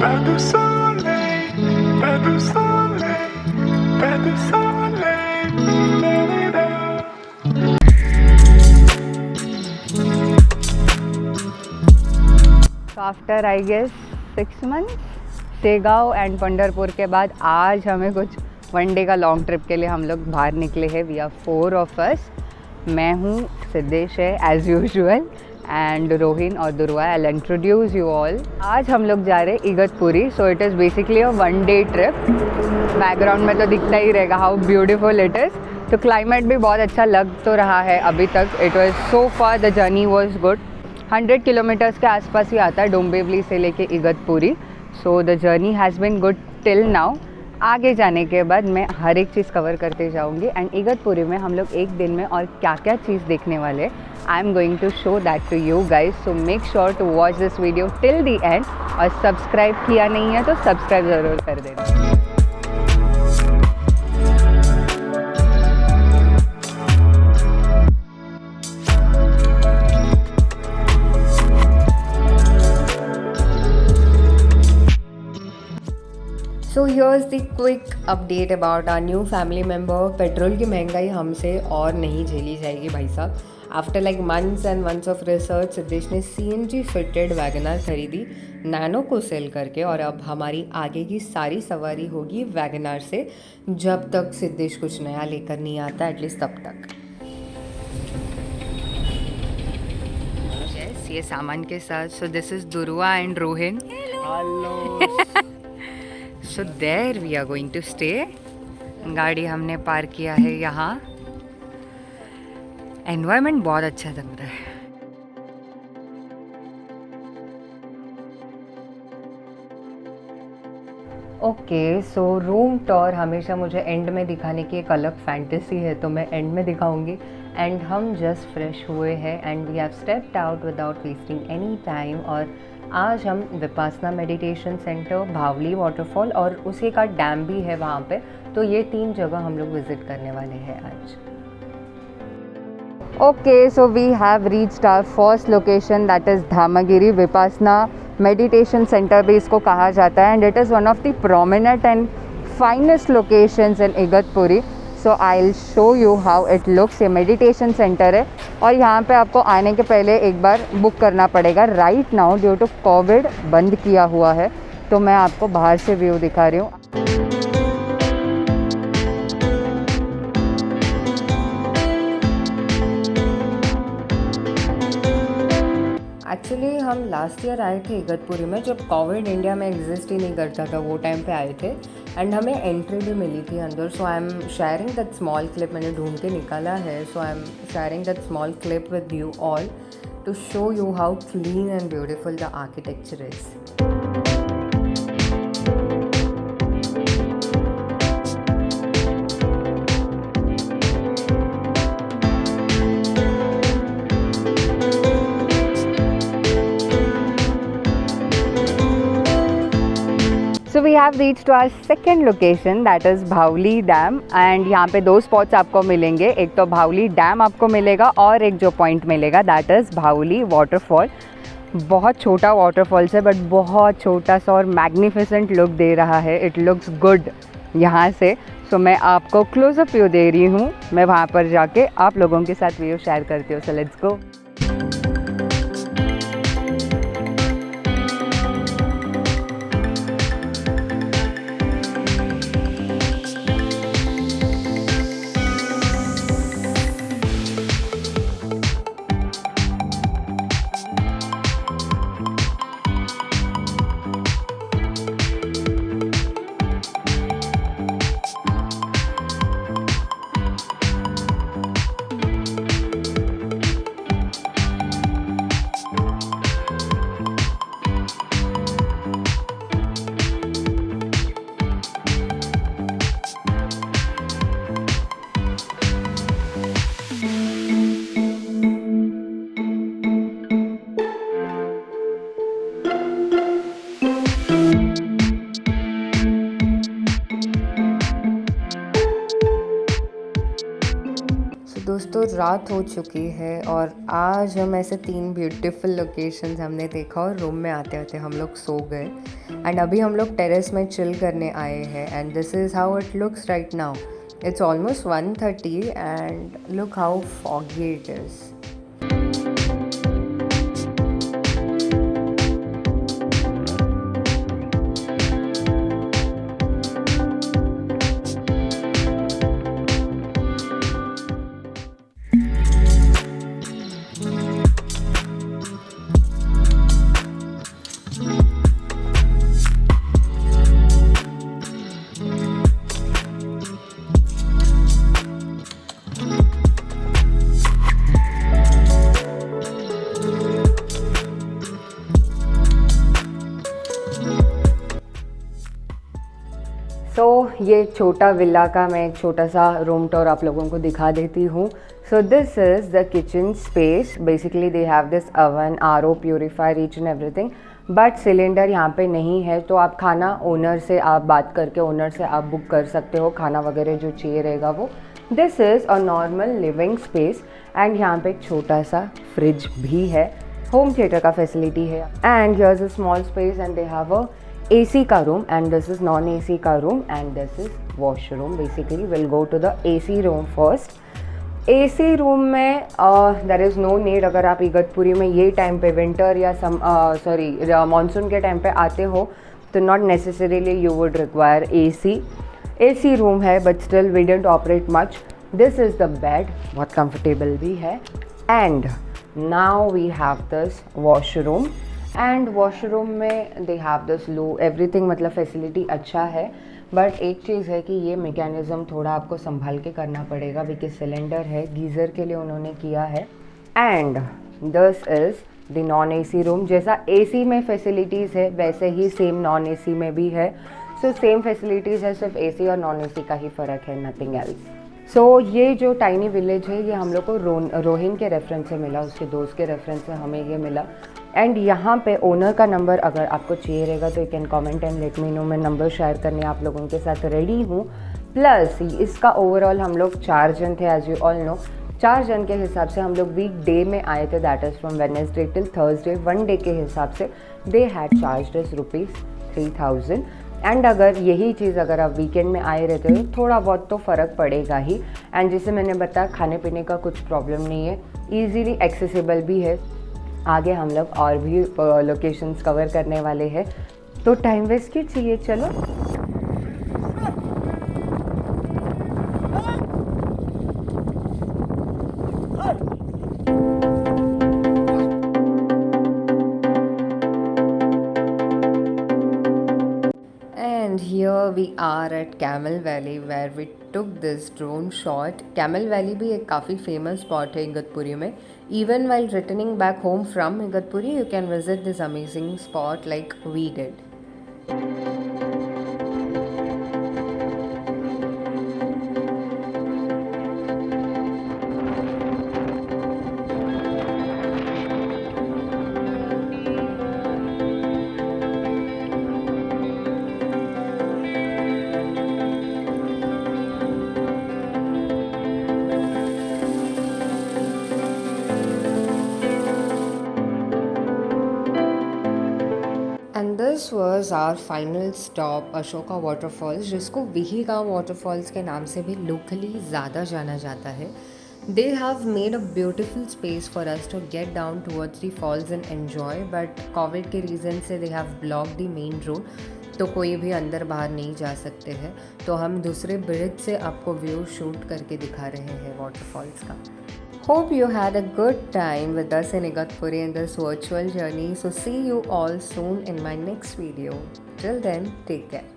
Pas de soleil, pas de soleil, pas de soleil. So after I guess 6 months Shegaon and Pandharpur के बाद आज हमें कुछ वन डे का लॉन्ग ट्रिप के लिए हम लोग बाहर निकले हैं. We are 4 of us. मैं हूँ, सिद्धेश है एज़ यूजुअल, एंड रोहिन और दुर्वा. I will introduce you all. आज हम लोग जा रहे हैं Igatpuri. So it is basically a one day trip. Background में तो दिखता ही रहेगा हाउ ब्यूटीफुल इट इज़. तो क्लाइमेट भी बहुत अच्छा लग तो रहा है अभी तक. It was so far the journey was good. 100 kilometres के आसपास ही आता है डोंबिवली से लेके Igatpuri. So the journey has been good till now. आगे जाने के बाद मैं हर एक चीज़ कवर करते जाऊंगी. एंड इगतपुरी में हम लोग एक दिन में और क्या क्या चीज़ देखने वाले, I am going to show that to you guys. So make sure to watch this video till the end. और सब्सक्राइब किया नहीं है तो सब्सक्राइब ज़रूर कर देना. So here's the quick update about our new family member. Petrol की महंगाई हमसे और नहीं झेली जाएगी भाई साहब. After like months and months of research Siddhesh ने CNG फिटेड वैगनार खरीदी नैनो को सेल करके. और अब हमारी आगे की सारी सवारी होगी वैगनार से, जब तक सिद्धेश कुछ नया लेकर नहीं आता, एटलीस्ट तब तक. यस, ये सामान के साथ. So this is Durva and Rohin. So there we are going to stay. गाड़ी हमने पार्क किया है यहाँ. एनवायरनमेंट बहुत अच्छा लग रहा है. ओके, सो रूम टूर हमेशा मुझे एंड में दिखाने की एक अलग फैंटेसी है, तो मैं एंड में दिखाऊंगी. एंड हम जस्ट फ्रेश हुए हैं and we have stepped out without wasting any time. और आज हम Vipassana meditation centre, Bhavali waterfall और उसी का डैम भी है वहाँ पे. तो ये 3 जगह हम लोग विजिट करने वाले हैं आज. Okay, so we have reached our first location, that is Dhammagiri. Vipassana meditation centre भी इसको कहा जाता है. And it is one of the prominent and finest locations in Igatpuri. So I will show you how it looks. ये meditation centre है और यहाँ पे आपको आने के पहले एक बार बुक करना पड़ेगा. Right now due to covid बंद किया हुआ है. तो मैं आपको बाहर से व्यू दिखा रही हूँ. एक्चुअली हम लास्ट ईयर आए थे इगतपुरी में, जब कोविड इंडिया में एग्जिस्ट ही नहीं करता था, वो टाइम पे आए थे. एंड हमें एंट्री भी मिली थी अंदर. So I am sharing that small clip. मैंने ढूंढ के निकाला है. So I am sharing that small clip with you all to show you how clean and beautiful the architecture is. So we have reached to our second location, that is Bhavali dam. And यहाँ पे 2 spots आपको मिलेंगे. एक तो भावली dam आपको मिलेगा और एक जो पॉइंट मिलेगा दैट इज़ भावली वाटरफॉल. बहुत छोटा वाटरफॉल्स है बट बहुत छोटा सा और मैग्निफिसेंट लुक दे रहा है. इट लुक्स गुड यहाँ से. सो मैं आपको क्लोजअप व्यू दे रही हूँ. मैं वहाँ पर जाके आप लोगों के साथ व्यू शेयर करती हूँ. So let's go. तो रात हो चुकी है और आज हम ऐसे 3 ब्यूटीफुल लोकेशंस हमने देखा और रूम में आते आते हम लोग सो गए एंड अभी हम लोग टेरेस में चिल करने आए हैं and this is how it looks right now. It's almost 1:30 and look how foggy it is. सो ये छोटा विला का मैं एक छोटा सा रूम टूर आप लोगों को दिखा देती हूँ. So this is the kitchen space. Basically they have this oven, RO purifier, each and everything. But cylinder यहाँ पे नहीं है, तो आप खाना ओनर से आप बात करके ओनर से आप बुक कर सकते हो, खाना वगैरह जो चाहिए रहेगा वो. This is a normal living space and यहाँ पे एक छोटा सा फ्रिज भी है. होम थिएटर का फैसिलिटी है and here's a small space and they have a AC का room and this is non-AC का room and this is washroom. Basically we'll go to the AC room first. AC room में there is no need, अगर आप इगतपुरी में ये time पे winter या monsoon के टाइम पे आते हो तो not necessarily you would require AC room है but still we didn't operate much. This is the bed, बहुत कंफर्टेबल भी है. And now we have this washroom and washroom में they have this low everything, मतलब facility अच्छा है. But एक चीज़ है कि ये मैकेनिज़्म थोड़ा आपको संभाल के करना पड़ेगा बिकॉज सिलेंडर है, गीज़र के लिए उन्होंने किया है. And this is the non AC room. जैसा AC में फैसिलिटीज़ है वैसे ही सेम नॉन AC में भी है. सो सेम फैसिलिटीज़ है, सिर्फ AC और नॉन AC का ही फ़र्क है, नथिंग एल्स. सो ये जो टाइनी विलेज है ये हम लोग को रोहिन के रेफरेंस से मिला, उसके दोस्त के रेफरेंस से हमें ये मिला. एंड यहाँ पे ओनर का नंबर अगर आपको चाहिए रहेगा तो you can comment and let me know. मैं नंबर शेयर करने आप लोगों के साथ रेडी हूँ. प्लस इसका ओवरऑल हम लोग 4 जन थे, एज यू ऑल नो. 4 जन के हिसाब से हम लोग वीक डे में आए थे, that is from Wednesday till Thursday. 1 day के हिसाब से they had charged us ₹3,000. And अगर यही चीज़ अगर आप वीकेंड में आए रहते हो तो थोड़ा बहुत तो फ़र्क पड़ेगा ही. एंड जैसे मैंने बताया खाने पीने का कुछ प्रॉब्लम नहीं है, ईजीली एक्सेसिबल भी है. आगे हम लोग और भी लोकेशंस कवर करने वाले हैं, तो टाइम वेस्ट क्यों चाहिए, चलो. And here we are at Camel Valley where we took this drone shot. Camel Valley भी एक काफ़ी famous spot है इगतपुरी में. Even while returning back home from Igatpuri, you can visit this amazing spot like we did. And this was our final stop, Ashoka waterfalls, जिसको विहीगांव waterfalls के नाम से भी लोकली ज़्यादा जाना जाता है. They have made a beautiful space for us to get down towards the falls and enjoy, but Covid के रीज़न से they have blocked the main road, तो कोई भी अंदर बाहर नहीं जा सकते हैं. तो हम दूसरे ब्रिज से आपको व्यू शूट करके दिखा रहे हैं वाटरफॉल्स का. Hope you had a good time with us in Igatpuri in this virtual journey. So see you all soon in my next video. Till then, take care.